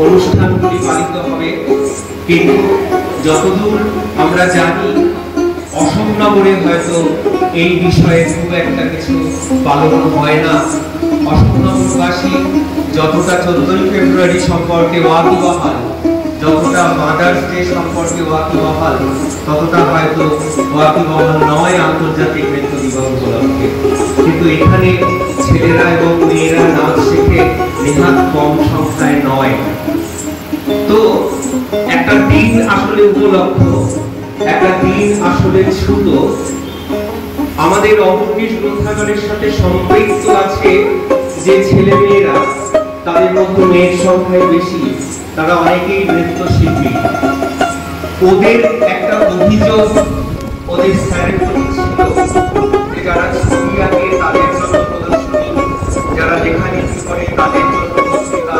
অনুষ্ঠানগুলি পালিত হবে। কিন্তু যতদূর আমরা জানি অশোকনগরে হয়তো এই বিষয়ে খুব একটা কিছু পালন হয় না। অশোকনগরবাসী যতটা 14ই ফেব্রুয়ারি সম্পর্কে ওয়াকিবহাল, যতটা মাদার্স ডে সম্পর্কে ওয়াকিবহাল, ততটা হয়তো ওয়াকিবহাল নয় আন্তর্জাতিক নৃত্য দিবস উপলক্ষে। কিন্তু এখানে ছেলেরা এবং মেয়েরা নাচ শেখে নেহাত কম সংখ্যায় নয়। তো একটা দিন আসলে উপলক্ষ, একটা দিন আসলে ছোট। আমাদের অবনীশ গ্রন্থাগারের সাথে সম্পৃক্ত আছে যে ছেলে মেয়েরা, তাদের মধ্যে মেয়ের সংখ্যায় বেশি, তারা অনেকেই নৃত্যশিল্পী। ওদের একটা অভিযোগ ওদের স্যারের প্রতি ছিল যে যারা ছবি আঁকে তাদের জন্য প্রদর্শনী, যারা লেখালেখি করে তাদের জন্য পত্রিকা,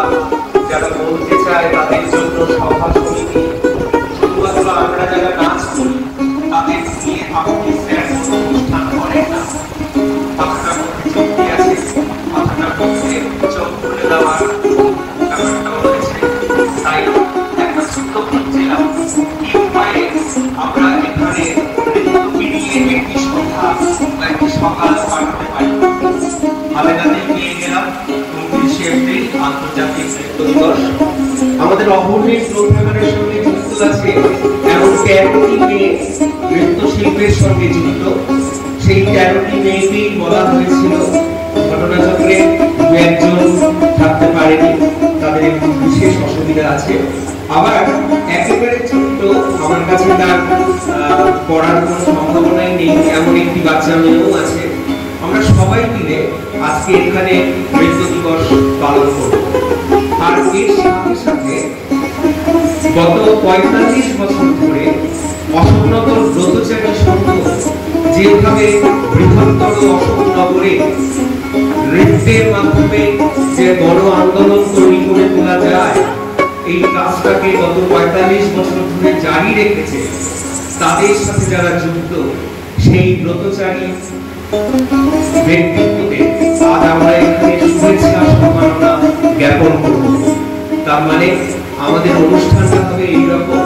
যারা বলতে চায় তাদের জন্য সভা সমিতি, শুধুমাত্র আমরা যারা নাচ করি তাদের নিয়ে আপনি স্যার কোনো অনুষ্ঠান করেন না। কথাটা মধ্যে চুক্তি আছে, কথাটা মধ্যে চোখ খুলে দেওয়ার ব্যাপারটা রয়েছে। তাই একটা ছোট্ট খুঁজছিলাম কি উপায়ে আমরা এখানে নৃত্য মিলিয়ে একটি সন্ধ্যা বা একটি সকাল কাটাতে পারি। আবেদনে নিয়ে গেলাম 29শে এপ্রিল আন্তর্জাতিক নৃত্য দিবস। আমাদের অবনীশ গ্রন্থাগারের সঙ্গে যুক্ত আছে এমন 13টি মেয়ে নৃত্যশিল্পের সঙ্গে যুক্ত। সেই 13টি মেয়েকেই বলা হয়েছিল, ঘটনাচক্রে দু একজন থাকতে পারেনি, তাদের একটু বিশেষ অসুবিধা আছে। আবার একেবারে ছোট্ট, আমার কাছে তার পড়ার কোনো সম্ভাবনাই নেই এমন একটি বাচ্চা মেয়েও আছে। আমরা সবাই মিলে আজকে এখানে নৃত্য দিবস পালন করব। আর এর সাথে সাথে গত 45 বছর ধরে অশোকনগর ব্রতচারী সংঘ যেভাবে বৃহত্তর অশোকনগরে নৃত্যের মাধ্যমে যে বড় আন্দোলন তৈরি করে তোলা যায়, এই কাজটাকে গত 45 বছর ধরে জারি রেখেছে। তাদের সাথে যারা যুক্ত সেই ব্রতচারী ব্যক্তিত্বদের আজ আমরা এখানে শুভেচ্ছা সম্মাননা জ্ঞাপন করব। তার মানে আমাদের অনুষ্ঠানটা হবে এইরকম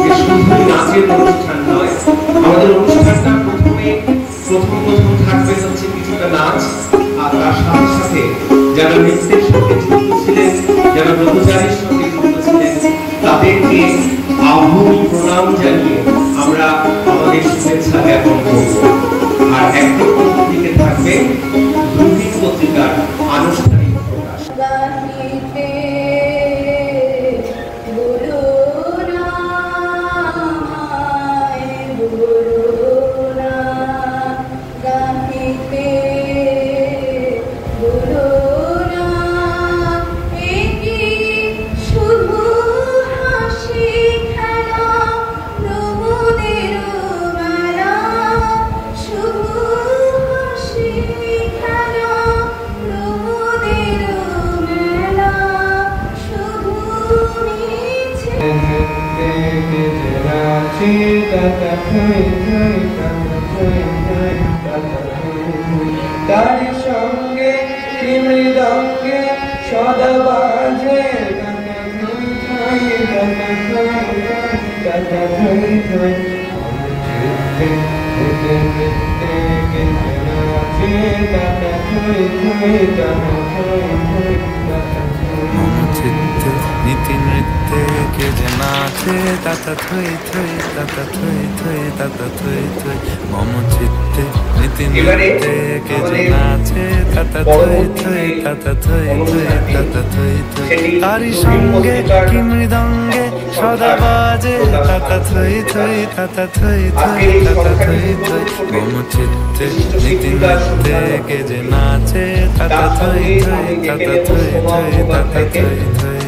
যে শুধু নাচের অনুষ্ঠান নয়, আমাদের অনুষ্ঠানটা প্রথম থাকবে হচ্ছে কিছুটা নাচ, আর তার সাথে সাথে যারা নৃত্যের সঙ্গে যুক্ত ছিলেন, যারা ব্রতচারীর সঙ্গে যুক্ত ছিলেন, তাদেরকে আহ্বান প্রণাম জানিয়ে আমরা আমাদের শুভেচ্ছা জ্ঞাপন করব। আর একদম প্রথম দিকে থাকবে দুর্নীতি পত্রিকার আনুষ্ঠানিক প্রকাশ। তার সঙ্গে মৃদঙ্গে সদা বাজে নীতি নৃত্যে কে যে নাচে তাতা থই থই তাতা থই থই তাতা থই থই মম চিত্তে নীতি নৃত্যে কে যে নাচে তাতা থই থই তাতা থই থই তাতা থই থই তারি সঙ্গে কি মৃদঙ্গে সদা বাজে তাতা থই থই তাতা থই থই তাতা থই থই মম চিত্তে নীতি নৃত্যে কে যে নাচে তাতা থই থই তাতা থই থই তাতা থই থই।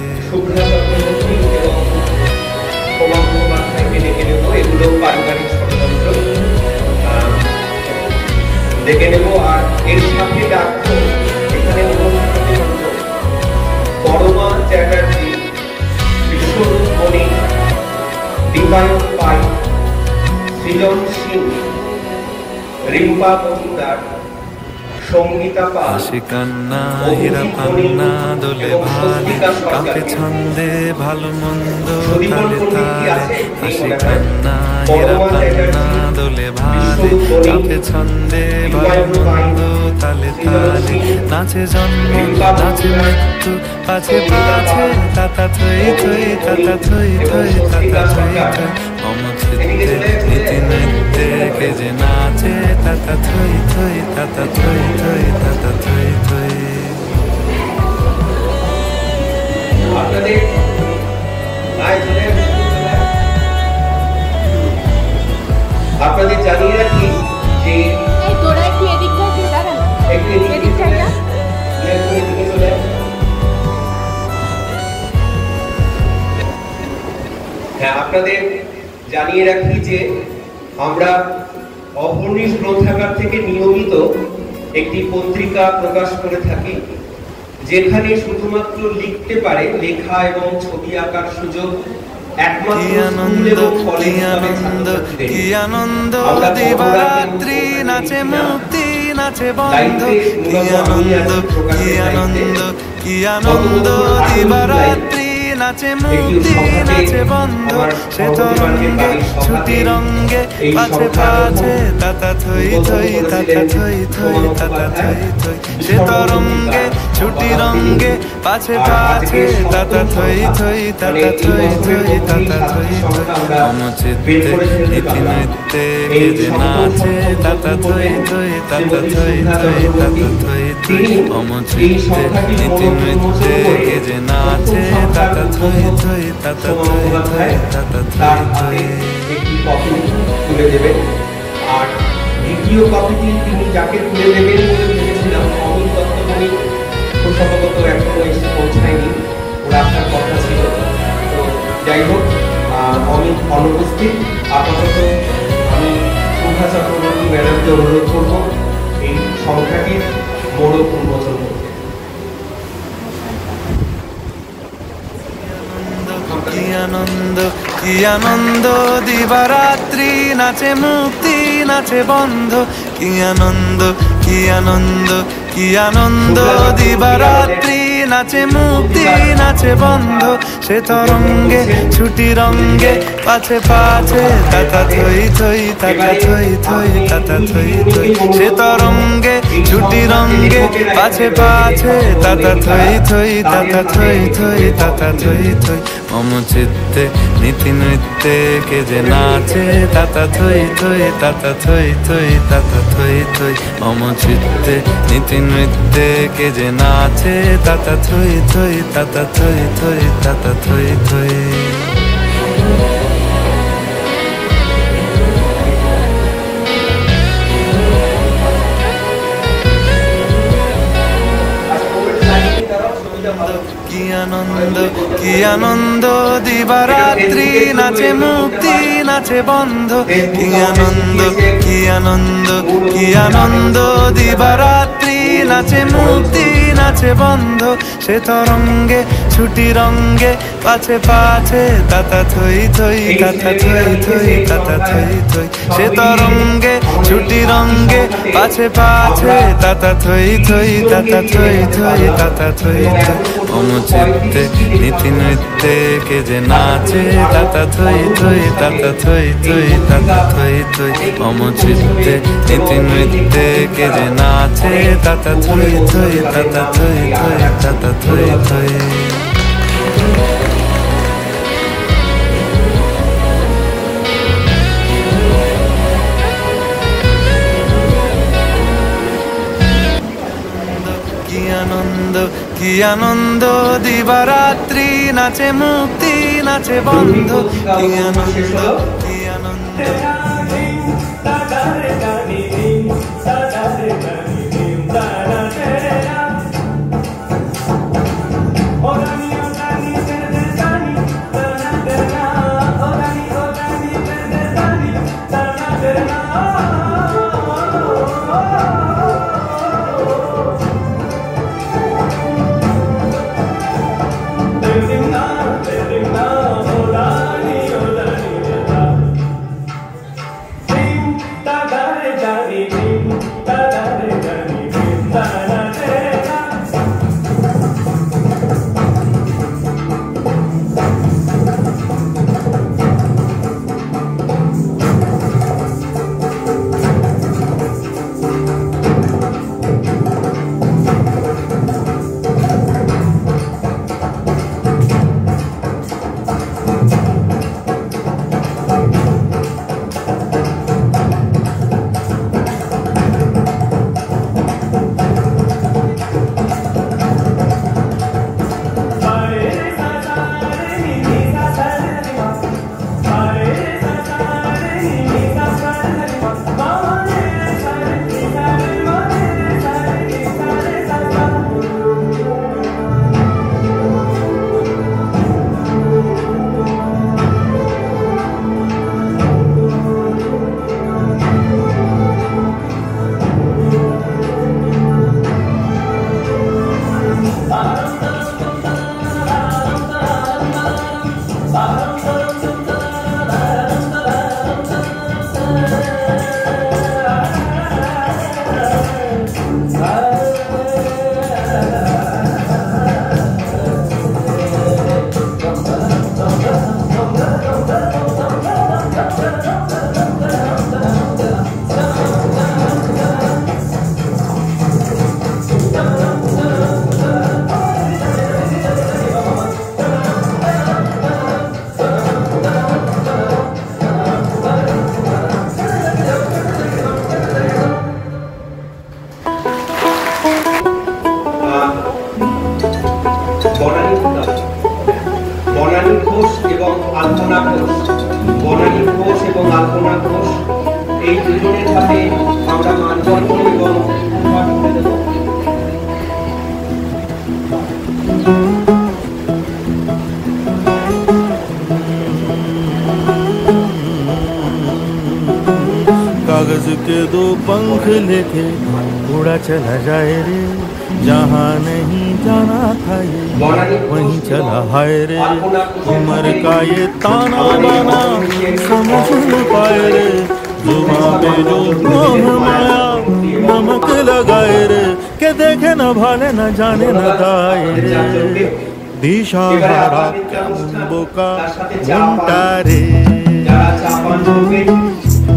এগুলো পারিবারিক ষড়যন্ত্র দেখে নেব। আর এর সাথে ডাকবো এখানে পরমা চ্যাটার্জি, বিশ্বরূপ বণিক, দীপায়ন পাই, সৃজন সিং, রিম্পা মজুমদার, সঙ্গীতা পাল, হাসি কান্না হীরা পান্না দোলে ভালে কাকে ছন্দে ভালো মন্দ তালে তালে হাসি কান্না হীরা পান্না দোলে ভালে কাকে ছন্দে ভালো মন্দ তালে তালে নাচে জন্ম নাচে মৃত্যু পাছে পাছে তাতা থই থই তাতা থই থই তাতা থই থই মম চিত্তে নীতি নৃত্যে কে যে নাচে তাতা থই থই তাতা থই থই তাতা থই থই। আপনাদের জানিয়ে রাখি যে তোরা একটু এদিকটা দাঁড়া না, একটু এদিকটা না হ্যাঁ, আপনাদের জানিয়ে রাখি যে আমরা অহর্নিশ গ্রন্থাগার থেকে নিয়মিত একটি পত্রিকা প্রকাশ করে থাকি, যেখানে শুধুমাত্র লিখতে পারে, লেখা এবং ছবি আঁকার সুযোগ একমাত্র স্কুল এবং কলেজ স্তরে ছাত্রছাত্রীদের। কি আনন্দ দিবারাত্রি নাচে মুক্তি নাচে বন্ধ, কি আনন্দ কি আনন্দ কি আনন্দ দিবারাত্রি নাচে মুক্তি নাচে বন্ধ, সে তরঙ্গে ছুটি রঙ্গে পাছে পাছে তাতা থই থই তাতা থই থই তাতা থই থই, সে তরঙ্গে ছুটি রঙ্গে পাছে পাছে তাতা থই থই তাতা থই থই তাতা থই থই মম চিত্তে নীতি নৃত্যে কে যে নাচে তাতা থই থই তাতা থই থই তাতা থই থই মম চিত্তে নীতি নৃত্যে কে যে নাচে তাতা থই থই তাতা থই থই তাতা থই থই। একটি কপি তুলে দেবেন, আর দ্বিতীয় কপিটি তিনি যাকে তুলে দেবেন বলে ভেবেছিলাম অমিত দত্তমণি, খুব সম্ভবত এখনো এসে পৌঁছায়নি, ওর আসার কথা ছিল। তো যাই হোক, অমিত অনুপস্থিত। আপাতত আমি শুভা চক্রবর্তী ম্যাডামকে অনুরোধ করব এই সংখ্যাটির মোড়ক উন্মোচন করতে। কি আনন্দ কি আনন্দ দিবারাত্রি নাচে মুক্তি নাচে বন্ধ, কি আনন্দ কি আনন্দ কি আনন্দ দিবারাত্রি নাচে মুক্তি নাচে বন্ধ, সে তরঙ্গে ছুটি রঙ্গে পাছে পাছে তাতা থই থই তাতা থই থই তাতা থই থই, সে তরঙ্গে ছুটি রঙ্গে পাছে পাছে তাতা থই থই তাতা থই থই তাতা থই থই মম চিত্তে নীতি নৃত্যে কে যে নাচে তাতা থই থই তাতা থই থই তাতা থই থই মম চিত্তে নীতি নৃত্যে কে যে নাচে তাতা থই থই তাতা থই থই তাতা থই থই। কি আনন্দ কি আনন্দ দিবারাত্রি নাচে মুক্তি নাচে বন্ধ, কি আনন্দ কি আনন্দ কি আনন্দ দিবারাত্রি নাচে মুক্তি নাচে বন্ধ, সে তরঙ্গে ছুটি রঙ্গে পাছে পাছে তাতা থই থই তাতা থই থই তাতা থই থই, সে তরঙ্গে ছুটি রঙ্গে পাছে পাছে তাতা থই থই তাতা থই থই তাতা থই থই মম চিত্তে নীতি নৃত্যে কে যে নাচে তাতা থই থই তাতা থই থই তাতা থই থই মম চিত্তে নীতি নৃত্যে কে যে নাচে তাতা থই থই তাতা থই থই তাতা থই থই। কি আনন্দ দিবারাত্রি নাচে মুক্তি নাচে বন্ধ, কি আনন্দ কি আনন্দ। বনানী ঘোষ এবং আলপনা ঘোষ, বনানী ঘোষ এবং আলপনা ঘোষ, এই দুজনের হাতে আমরা মানবন্ধ এবং উপহার তুলে দেব। कागज के दो पंख लेके उड़ा चला जाए रे, जहाँ नहीं जाना था ये वहीं चला हाय रे। उम्र का ये ताना बाना समझ न पाए रे, जुबां पे जो मोह माया नमक लगाए रे, के देखे न भाले न जाने न दाए रे। दिशा हारा बोका मुंटा रे,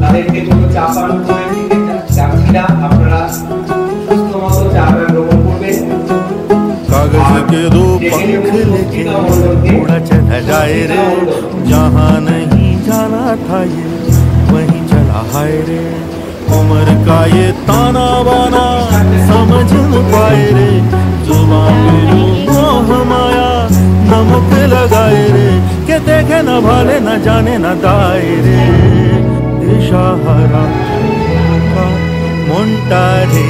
তাদেরকে কোনো চাপানো করে দিতে চাচ্ছি না, আপনারা সুস্থ মতো চাপা গ্রহণ করবেন। कागज के दो पंख लेके उड़ा चला जाए रे, जहाँ नहीं जाना था ये वहीं चला हाय रे। उम्र का ये ताना बाना समझ न पाए रे, जुबां पे जो मोह माया नमक लगाए रे, के देखे न भाले न जाने न दाए रे। दिशाहारा का मुंटा रे,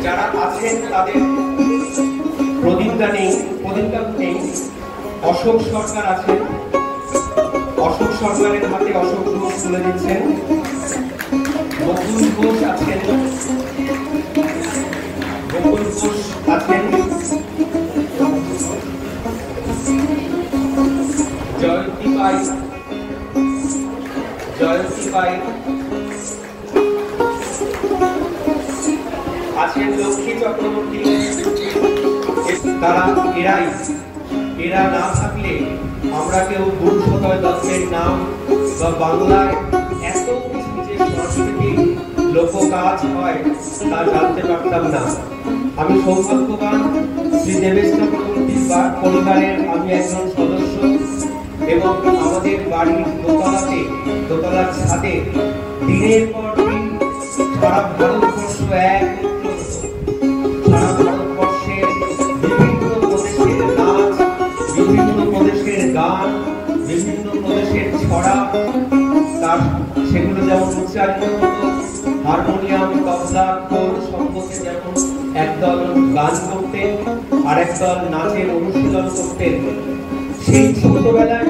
যারা আছেন তাদের প্রদীপটা নেই, প্রদীপটা নেই। অশোক সরকার আছেন, অশোক সরকারের হাতে অশোক ঘোষ তুলে দিচ্ছেন। বকুল ঘোষ আছেন, বকুল ঘোষ আছেন। জয়ন্তী পাই, জয়ন্তী পাই আছেন। লক্ষ্মী চক্রবর্তী, তারা এরা না থাকলে আমরা কেউ গুরু সদয় দত্তের নাম বা বাংলায় এত কিছু যে সাংস্কৃতিক লোককাজ হয় তা জানতে পারতাম না। আমি সৌভাগ্যবান, শ্রী দেবেশ চক্রবর্তীর পরিবারের আমি একজন সদস্য। এবং আমাদের বাড়ির দোতলার ছাদে দিনের পর দিন সারা ভারতবর্ষ সারা ভারতবর্ষের বিভিন্ন প্রদেশের নাচ, বিভিন্ন প্রদেশের গান, বিভিন্ন প্রদেশের ছড়া, তার সেগুলো যেমন উচ্চারিত হতো, হারমোনিয়াম, তবলা, খোল সঙ্গতে যেমন একদল গান করতেন আর একদল নাচের অনুশীলন করতেন। সেই ছোটবেলায়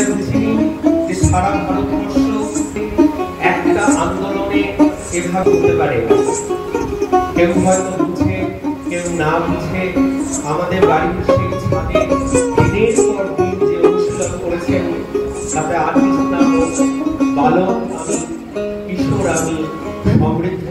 বুঝিনি যে সারা ভারতবর্ষ একটা আন্দোলনে এভাবে হতে পারে। কেউ হয়তো বুঝে, কেউ না বুঝে আমাদের বাড়ির সেই ছাদে দিনের পর দিন যে অনুশীলন করেছেন, তাতে আর কিছু না হোক, বালক আমি, কিশোর আমি, সমৃদ্ধ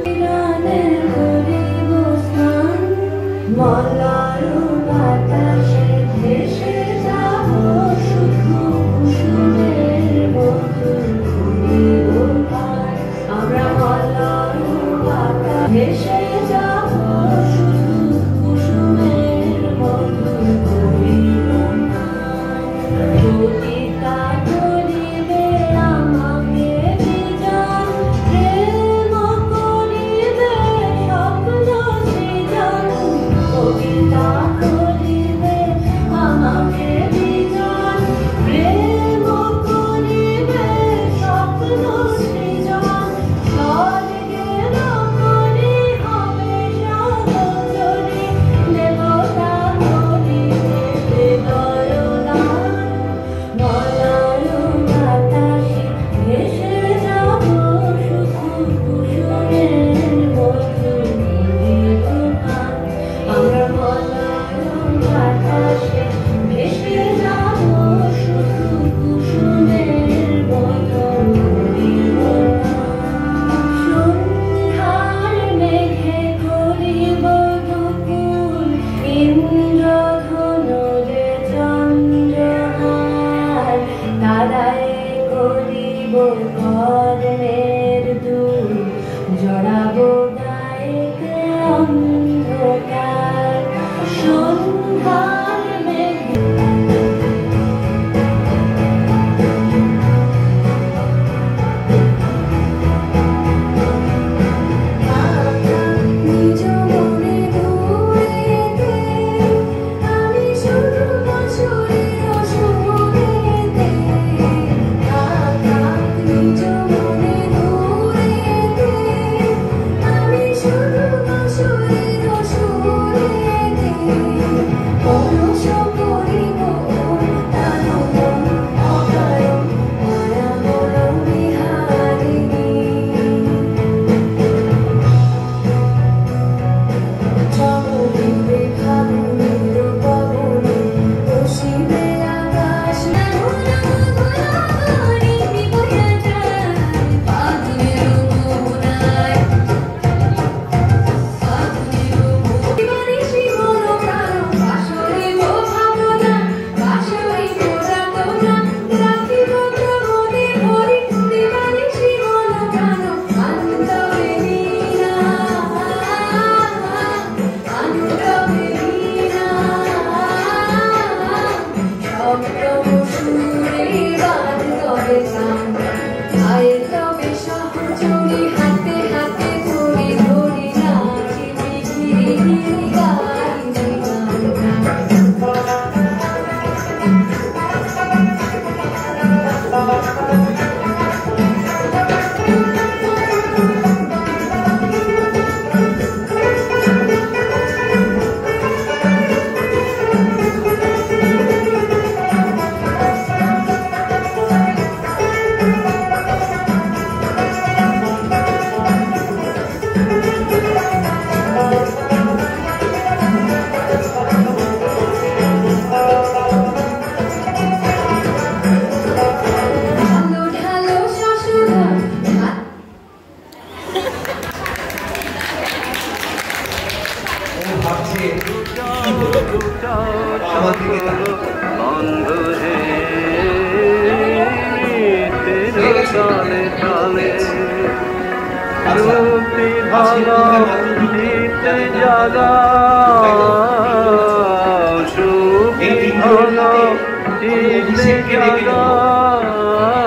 আমি অভিষেককে ডেকে নেব।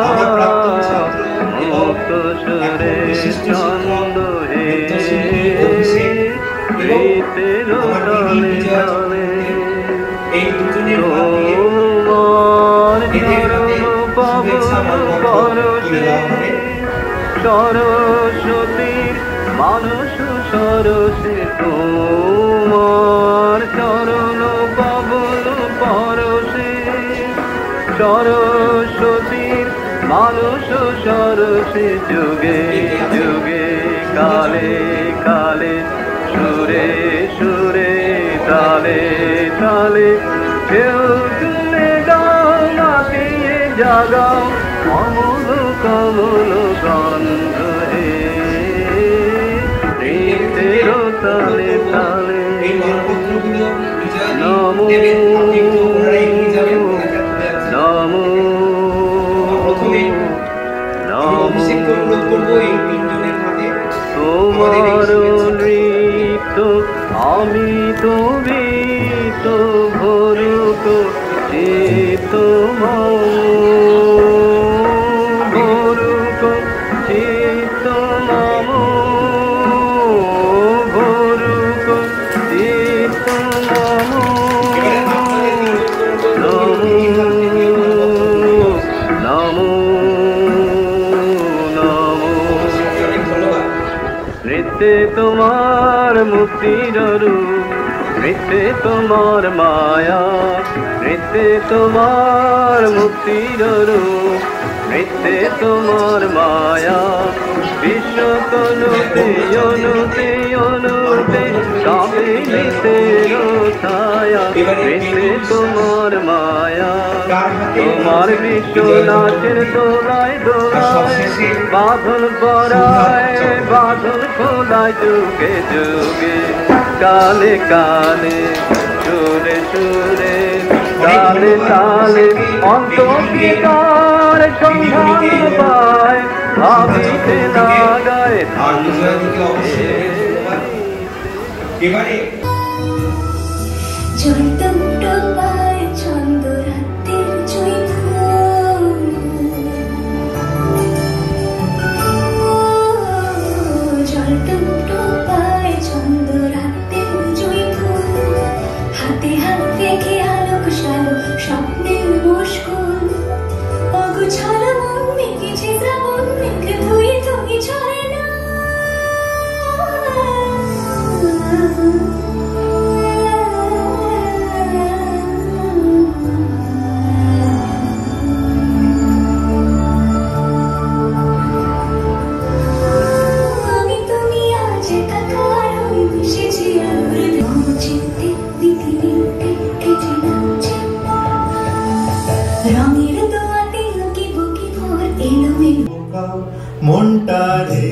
আমার প্রাক্তন ছাত্র এবং এখন বিশিষ্ট শিক্ষক নৃত্যশিল্পী অভিষেক এবং আমার দিদি বিজয়া চক্রবর্তী, এই দুজনের হাত দিয়ে এদের হাতে শুভেচ্ছা মানবন্ধন তুলে দেওয়া হবে। সরস্বতীর মানস সরসে তোমার চরণ পাবন পরশে, সরস্বতীর মানস সরসে যুগে যুগে কালে কালে সুরে সুরে তালে তালে কেউ তুলে গাও মাতিয়ে জাগাও অমল কমল গন্ধ হে নৃত্যের তালে তালে এই মানপত্রগুলো বিজয়া দেবেন, আপনি একটু ওনারা এগিয়ে যাবেন, ওনাকে তুলে আনছেন। নমো প্রথমে আমি অভিষেককে অনুরোধ করবো এই তিনজনের হাতে তোমার নৃত্য আমি তো বীত ভরুক চিত্ত ভরুক চিত্ত মম ভরুক চিত্ত মম নমো নমো নৃত্যে তোমার মুক্তির রূপ, নৃত্যে তোমার মায়া, নৃত্যে তোমার মুক্তির রূপ, নৃত্যে তোমার মায়া, বিশ্ব তনুতে অনুতে অনুতে কাবে নিতের ছায়া, নৃত্যে তোমার মায়া, তোমার বিশ্ব নাচের দোলায় দোলায় বাঁধন পরায় বাঁধন খোলায় যুগে যুগে কালে কালে সুরে সুরে তালে তালে অন্তর্বিকার সন্ধান পায় ভাবিতে লাগায় আর বিজয়াদিকে অবশ্যই ধন্যবাদ। এবারে জয়টুকটুকায় ছন্দ রাতের জয়ফুল, জয়টুকটুকায় ছন্দ রাতের জয়ফুল, হাতে হাত রেখে আলোক সালো স্বপ্নের মুশকুল, অগুছালো মন মেঘেছে শ্রাবণ মেঘ ধুয়ে ধুয়ে ছড়ে না। আমি তুমি আজ একাকার হয়ে মিশেছি আলোর চিত্তে দিতি নিতে কেটে নাচে রঙের দোয়াতে লুকি বুকি ভোর এলো মেলো মনটা রে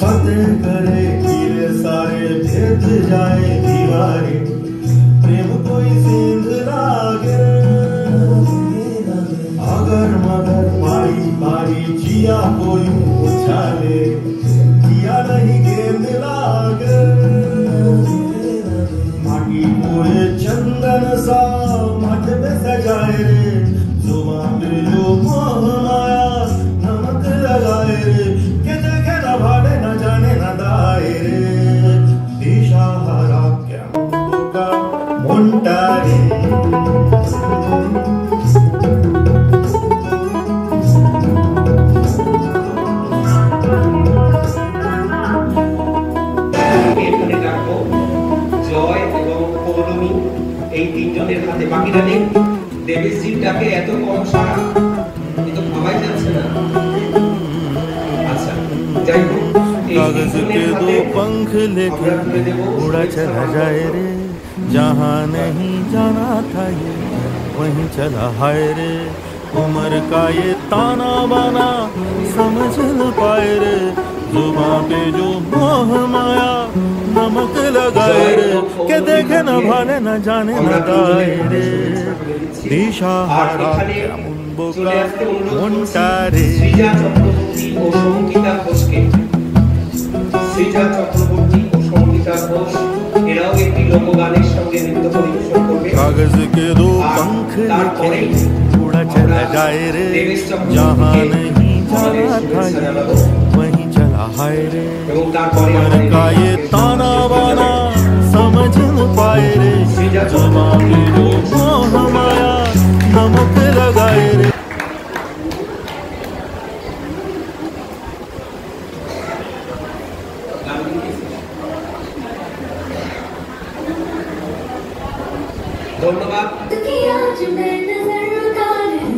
फतेह करे गिरे सारे भेद जाए दीवारे प्रेम कोई सिंध लागे अगर मगर पारी पारी जिया कोई उछाले किया नहीं गेंद लागे माटी पूरे चंदन सा मठ में सजाए रे जुबान पे जो मोह माया नमक लगाए रे के देखे न भाड़े न जाने न दाए रे दिशा हरा क्या का मुंडा रे এখানে রাখবো জয় এবং পৌলমী এই তিনজনের হাতে, বাকিরা নেই। দেবেশজির ডাকে এত কম সাড়া, এ তো ভাবাই যাচ্ছে না। আচ্ছা যাই হোক, এই कागज के তিনজনের दो হাতে पंख लेके আমরা তুলে দেবো उड़ा चला जाए रे जहाँ नहीं जाना था ये वहीं चला हाय रे उम्र का ये ताना बाना समझ न पाए रे जुबां पे जो मोह माया नमक लगाए रे के देखे न भाले न जाने न गाए रे दिशा हारा কেমন বোকা মনটা রে সৃজা চক্রবর্তী ও সঙ্গীতা ঘোষকে সৃজা চক্রবর্তী ও সঙ্গীতা ঘোষ এরাও একটি লোকগানের সঙ্গে নৃত্য পরিবেশন করবে कागज के दो पंख लेके उड़ा चला जाए रे जहाँ नहीं जाना था वहीं चला हाय रे मन का ये ताना बाना समझ न पाए रे जुबां पे जो मोह माया नमक लगाए रे ধন্যবাদ। कि आज मैं नजर उतारूं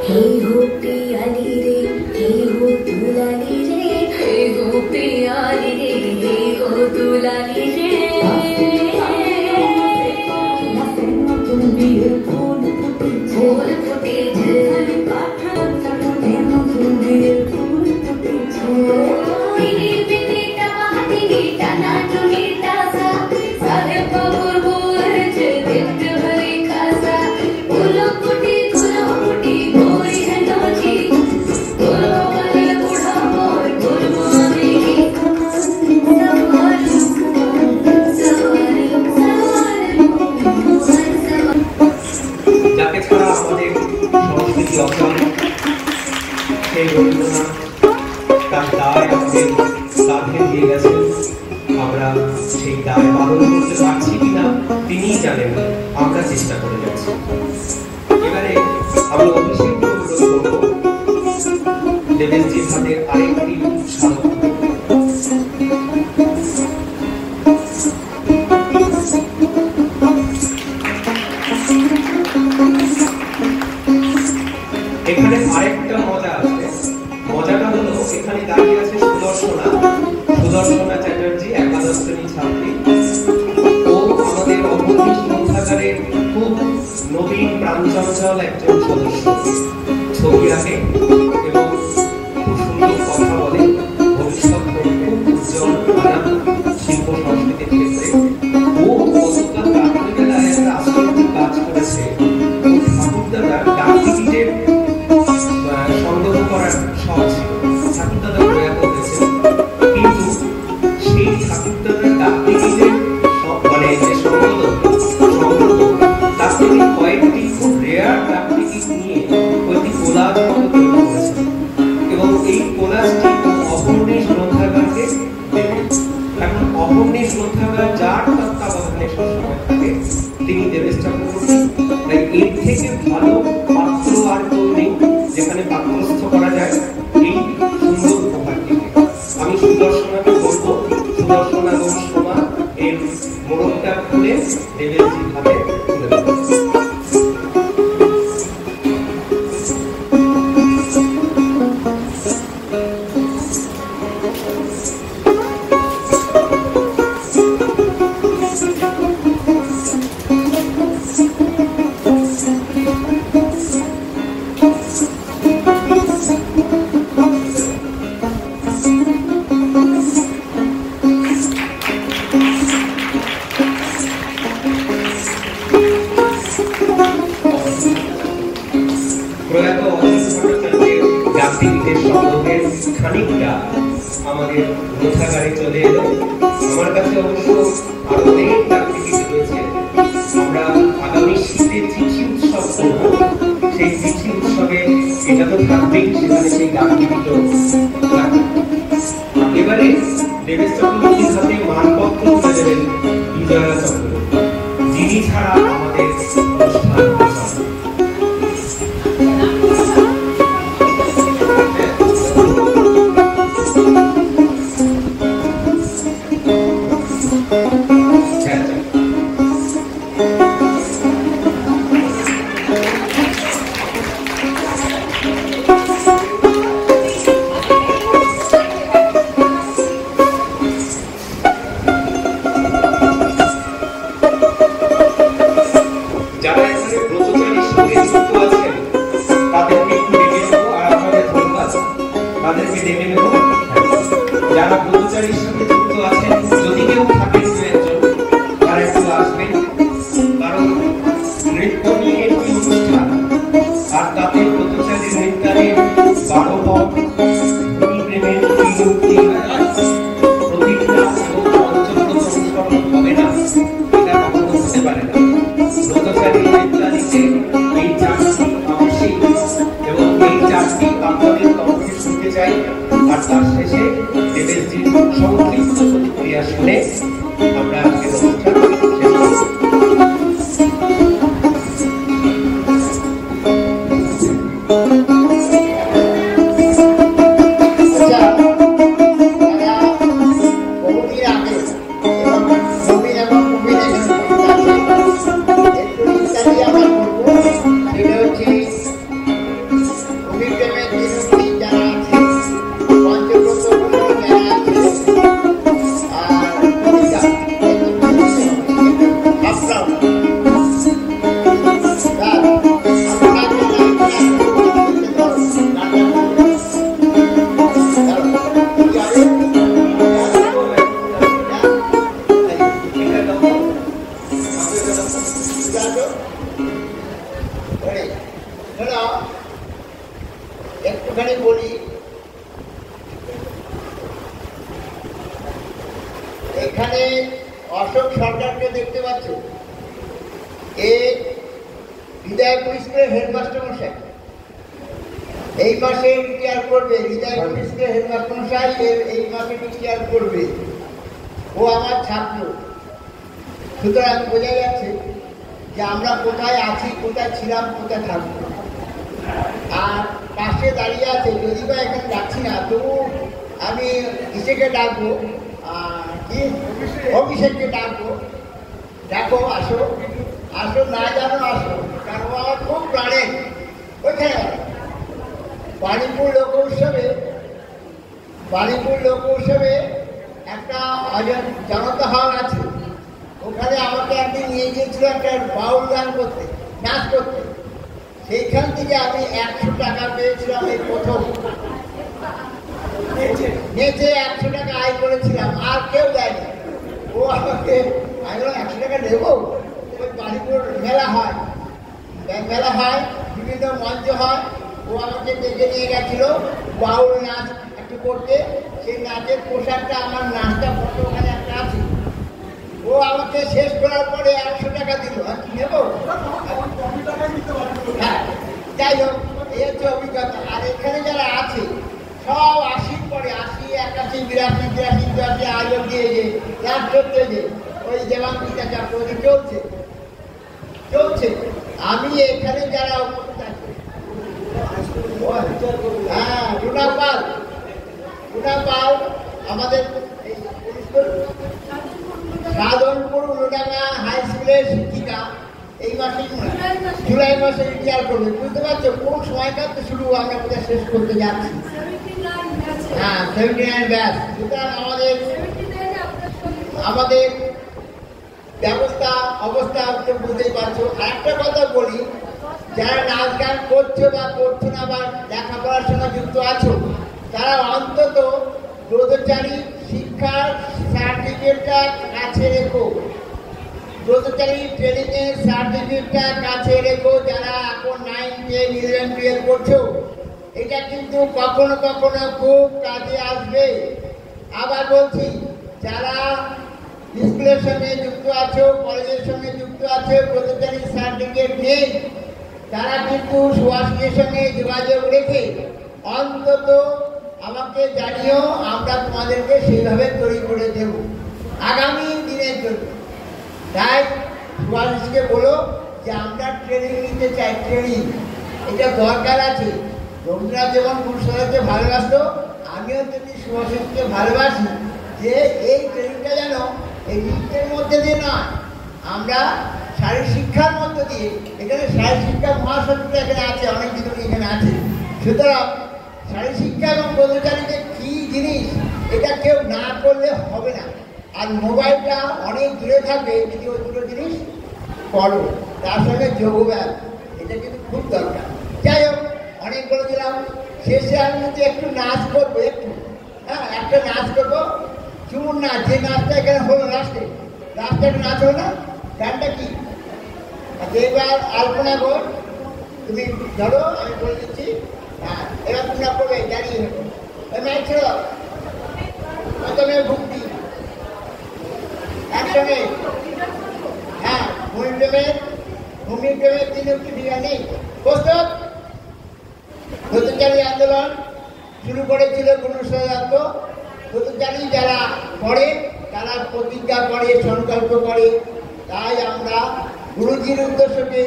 हे हो पियाली रे हे हो दुलाली रे हे हो पियाली रे हे हो दुलाली रे तुम भी फूल फुटे झल पाठा तुम भी फूल फुटे बिनी बिनी टमाटी टना टुनी टासा सारे पगुर যাকে ছাড়া আমাদের সংস্কৃতি অচল সেই রবীন্দ্রনাথ তার দায় আমাদের কাঁধে দিয়ে গেছেন। আমরা সেই দায় পালন করতে পারছি কিনা তিনিই জানেন, আমরা চেষ্টা করে যাচ্ছি। এবারে আমি অভিষেক অনুরোধ করব দেবেশজির হাতে আরেকটি স্মারক। এখানে আরেকটা মজা আছে, মজাটা হলো এখানে দাঁড়িয়ে আছে সুদর্শনা চ্যাটার্জি, একাদশ শ্রেণী ছাত্রী। ও আমাদের অবনীশ গ্রন্থাগারের খুব নবীন প্রাণচঞ্চল একজন সদস্য, ছবি আঁকে এবং খুব সুন্দর কথা বলে, ভবিষ্যৎ খুব উজ্জ্বল শিল্প সংস্কৃতির ক্ষেত্রে। ও গতকাল রাত্রিবেলায় একটা আশ্চর্য কাজ করেছে। ঠাকুরদাদার ডাক টিকিটের সংগ্রহ করার শখ ছিল, ঠাকুরদাদা প্রয়াত হয়েছেন, কিন্তু সেই ঠাকুরদাদার ডাক টিকিটের মানে যে সংগ্রহ তার থেকে কয়েকটি খুব রেয়ার ডাক টিকিট নিয়ে কয়েকটি কোলাজ মতো তৈরি করেছেন এবং এই কোলাজটি অপর্ণেশ গ্রন্থাগারকে দেবে। এখন অপর্ণেশ গ্রন্থাগার যার তত্ত্বাবধানে সবসময় থাকে তিনি দেবেশ চক্রবর্তী। তাই এর থেকে ভালো পাত্র আর কেউ নেই যেখানে পাত্রস্থ করা যায় এই সুন্দর উপহারটিকে। আমি সুদর্শনাকে বলবো, সুদর্শনা এবং সোমা এর মোড়কটা খুলে দেবেশজির হাতে তুলে দেবে। প্রয়াত অজিত ভট্টাচার্যের ডাক টিকিটের সংগ্রহের খানিকটা আমাদের গ্রন্থাগারে চলে এলো। আমার কাছে অবশ্য আরো অনেক ডাক টিকিট রয়েছে। আমরা আগামী শীতের চিঠি উৎসব করব, সেই চিঠি উৎসবে এটা তো থাকবেই, সেখানে সেই ডাক টিকিটও থাকবে। এবারে দেবেশ চক্রবর্তীর হাতে মানপত্র তুলে দেবেন বিজয়া চক্রবর্তী, যিনি ছাড়া আমাদের অনুষ্ঠান যারা এখানে হবে না, এটা কখনো হতে পারে না। ব্রতচারী বিদ্যানীতে এই চারটি আবশ্যিক এবং এই চারটি আপনাদের তরফে শুনতে চাই। আর তার শেষে দেবেশজির সংক্ষিপ্ত প্রতিক্রিয়া শুনে আমরা আজকের অনুষ্ঠান শেষ করব। একটুখানি বলি, এখানে অশোক সরকারকে দেখতে পাচ্ছ, এ হৃদয়পুর স্কুলের হেডমাস্টার মশাই, এই মাসে রিটায়ার করবে। হৃদয়পুর স্কুলের হেডমাস্টার মশাই এই মাসে রিটায়ার করবে। ও আমার ছাত্র, সুতরাং বোঝা যাচ্ছে যে আমরা কোথায় আছি, কোথায় ছিলাম, কোথায় থাকবো। আর পাশে দাঁড়িয়ে আছে, যদি বা এখানে যাচ্ছি না, তবু আমি ইসেকে ডাকবো, কি অভিষেককে ডাকবো, দেখো আসো আসো, না জানো আসো, কারণ আমার খুব প্রাণের। ওইখানে বাণীপুর লোক উৎসবে একটা জনতা হল আছে, ওখানে আমাকে একদিন নিয়ে গিয়েছিল একটা বাউল গান করতে, নাচ করতে। সেইখান থেকে আমি 100 টাকা পেয়েছিলাম, এই প্রথম নেচে 100 টাকা আয় করেছিলাম, আর কেউ দেয়নি। ও আমাকে, আমি 100 টাকা নেবো। ওই বাণীপুর মেলা হয়, বিভিন্ন মঞ্চ হয়, ও আমাকে ডেকে নিয়ে গেছিল বাউল নাচ একটু করতে। সেই নাচের পোশাকটা, আমার নাচটা ফটো ওখানে একটা আছে। ও আমাকে শেষ করার পরে 100 টাকা দিল, আর কি নেবো? হ্যাঁ, যাই হোক, এই হচ্ছে অভিজ্ঞতা। আর এখানে যারা আছে সব 80 পরে, 80, 81, 82, 83, আয়োগ দিয়ে যে ক্লাস করতে যে ওই দেবাঙ্গিতা চক্রবর্তী চলছে। আমি এখানে যারা উপস্থিত আছে, হ্যাঁ, রুনা পাল আমাদের সাধনপুর উলুডাঙ্গা হাই স্কুলের শিক্ষিকা, এই মাসে জুলাই মাসে রিটায়ার করবে। বুঝতে পারছো কোন সময়কার তো শুরু, আমরা কোথায় শেষ করতে যাচ্ছি। হ্যাঁ, 79 ব্যাচ। সুতরাং আমাদের অবস্থা বুঝতেই পারছো। আর একটা কথা বলি, যারা নাচ গান করছো বা করছো না, বা লেখাপড়ার সঙ্গে যুক্ত আছো, তারা অন্তত ব্রতচারী শিক্ষার সার্টিফিকেটটা কাছে রেখো, ব্রতচারী ট্রেনিংয়ের সার্টিফিকেটটা কাছে রেখো। যারা এখন 9, 10, 11, 12 করছো, এটা কিন্তু কখনো কখনো খুব কাজে আসবে। আবার বলছি, যারা স্কুলের সঙ্গে যুক্ত আছো, কলেজের সঙ্গে যুক্ত আছো, ব্রতচারী সার্টিফিকেট নেই, তারা কিন্তু সুভাষের সঙ্গে যোগাযোগ রেখে অন্তত আমাকে জানিও, আমরা তোমাদেরকে সেইভাবে তৈরি করে দেব আগামী দিনের জন্য। তাই সুভাষকে বলো যে আমরা ট্রেনিং নিতে চাই, ট্রেনিং এটা দরকার আছে। রবীন্দ্রনাথ যেমন গুরুসরাজকে ভালোবাসতো, আমিও যদি সুভাষকে ভালোবাসি, যে এই ট্রেনিংটা যেন এই নৃত্যের মধ্যে দিয়ে নয়, আমরা শারীরিক শিক্ষার মধ্য দিয়ে, এখানে শারীরিক শিক্ষা মহাসচিব এখানে আছে, অনেক কিছু এখানে আছে। সুতরাং শারীরিক শিক্ষা এবং ব্রতচারীতে কি জিনিস, এটা কেউ না করলে হবে না। আর মোবাইলটা অনেক দূরে থাকবে, যদি ওই দুটো জিনিস করো, তার সঙ্গে যোগব্যায়াম, এটা কিন্তু খুব দরকার। যাই হোক, অনেক বলে দিলাম। শেষে আমি যদি একটু নাচ করবো, একটা নাচ করবো, চুমুর নাচ, যে নাচটা এখানে হলো লাস্টে একটা নাচ হলো না, গানটা কি? আচ্ছা, এবার আলপনা ঘোষ তুমি ধরো, আমি বলে দিচ্ছি। হ্যাঁ, এবার তোমরা করবে, দাঁড়িয়ে হলো মাইক ছিল প্রথমে ভক্তি একসঙ্গে প্রেমের তিনটি বিঘা নেই। প্রস্তুত? ব্রতচারী আন্দোলন শুরু করেছিল গুরুশাস্ত্র। ব্রতচারী যারা করে তারা প্রতিজ্ঞা করে, সংকল্প করে। তাই আমরা গুরুজির উদ্দেশ্যকে,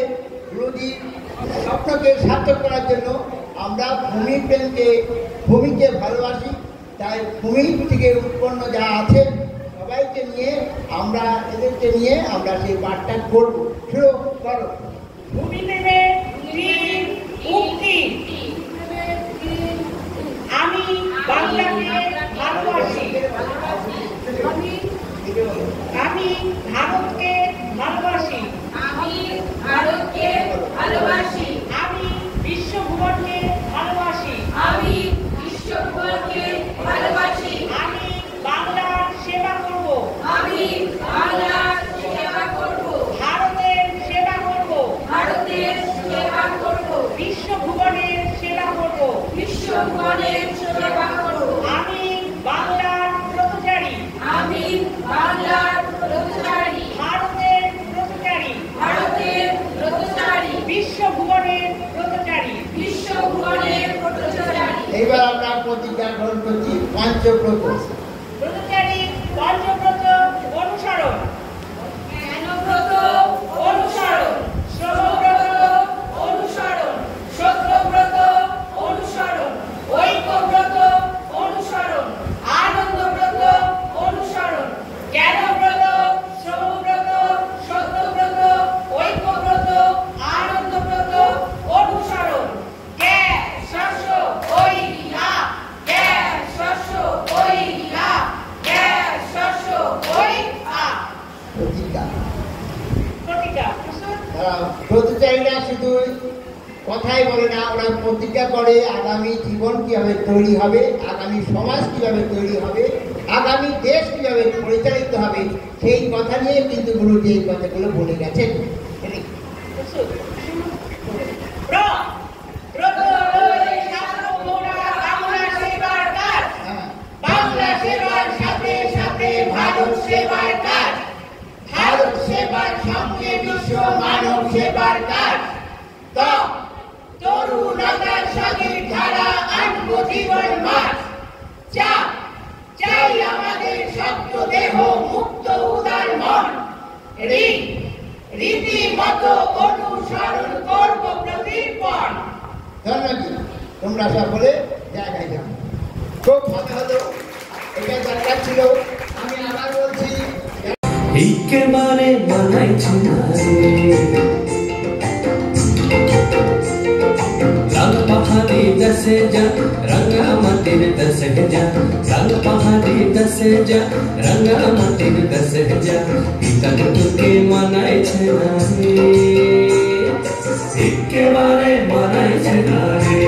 গুরুজির স্বপ্নকে সার্থক করার জন্য আমরা ভূমিকে ভালোবাসি। তাই ভূমি থেকে উৎপন্ন যা আছে সবাইকে নিয়ে এদেরকে নিয়ে আমরা সেই পাঠটা করব। শুরু করো। ভূমি নেবে মুক্তি। আমি বাংলাকে ভালোবাসি। আমি ভারতকে ভালোবাসি। আমি বিশ্বভুবনকে ভালোবাসি। আমি বাংলার সেবা করব। ভারতের সেবা করব। বিশ্বভুবনের সেবা করব। আমি বাংলার ব্রতচারী। ভারতের ব্রতচারী। বিশ্বভুবনের ব্রতচারী। এইবার আমরা প্রতিজ্ঞা গ্রহণ করছি পঞ্চব্রত। ব্রতচারী পঞ্চব্রত অনুসরণ। অনুসরণ। শ্রমব্রত অনুসরণ। সত্যব্রত অনুসরণ। ঐক্যব্রত অনুসরণ। আনন্দব্রত অনুসরণ। জ্ঞানব্রত, শ্রমব্রত, সত্যব্রত, ঐক্যব্রত, আনন্দব্রত অনুসরণ। জ্ঞান শস্য ওই লাভ। জ্ঞান শস্য ওই লাভ। জ্ঞান শস্য ওই লাভ। প্রতিজ্ঞা। ব্রতচারীরা শুধু কথাই বলে না, ওরা প্রতিজ্ঞা করে আগামী জীবন কিভাবে তৈরি হবে, আগামী সমাজ কিভাবে তৈরি হবে, আগামী দেশ কিভাবে পরিচালিত হবে, সেই কথা নিয়ে কিন্তু গুরুজি এই কথাগুলো বলে গেছেন। বাংলা সেবার সাথে সাথে ভারত সেবার কাজ। ভারত সেবার সঙ্গে বিশ্ব মানব সেবার কাজ। তরুণতার সঙ্গে ধারা আনবো জীবন মাছ। চাই আমাদের শক্ত দেহ, মুক্ত উদার মন। রীতিমতো অনুসরণ করব প্রতিপন। ধন্যবাদ। তোমরা সকলে জায়গায় যাও। খুব ভালো হলো, এটা দরকার ছিল। আমি আবার বলছি, একেবারে বানাইছি না রে লাল পাহাড়ি দশে যা রঙা মাটির দশে যা। লাল পাহাড়ি দশে যা রঙা মাটির দশে যা। ইতন তোকে মানাইছে না রে, একেবারে মানাইছে না রে।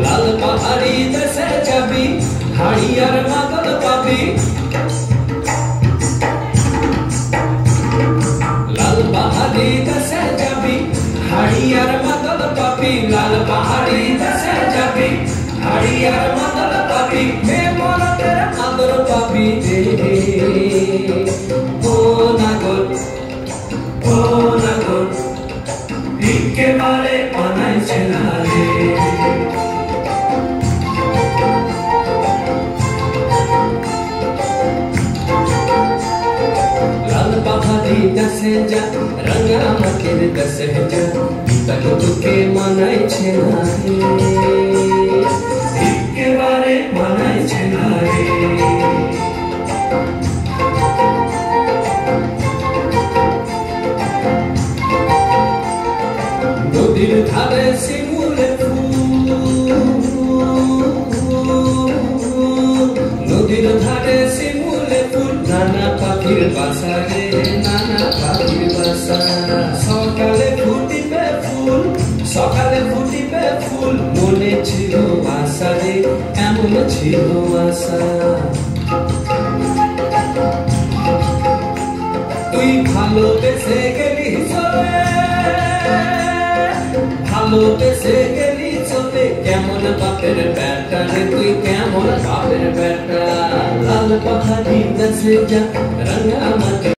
লাল পাহাড়ি দেশে যাবি, হাড়িয়ার মাদল পাবি। লাল পাহাড়ি দেশে যাবি, হাড়িয়ার মাদল পাবি। লাল পাহাড়ি দেশে যাবি, হাড়িয়ার মাদল পাবি। হে মরদের আদর পাবি রে। ও নাগর, ও নাগর, একেবারে বানাইছে না রে। लाल पहाड़ी दसे जा रंगा मटिर दसे जा। तन तुके मनाई छे ना रे, एकेबारे मनाई छे ना रे। नदीर धारे शिमुले फूल, नदीर धारे शिमुले फूल। नाना पाখির বাসা রে, নানা পাখির বাসা। সকালে ফুটিবে ফুল, সকালে ফুটিবে ফুল। মনে ছিল আশা রে, এমন ছিল আশা। তুই ভালোবেসে গেলি চলে, ভালোবেসে গেলি চলে। কেমন বাপের বেটা রে তুই কেমন বাপের বেটা লাল পাহাড়ি দেশে যা রঙা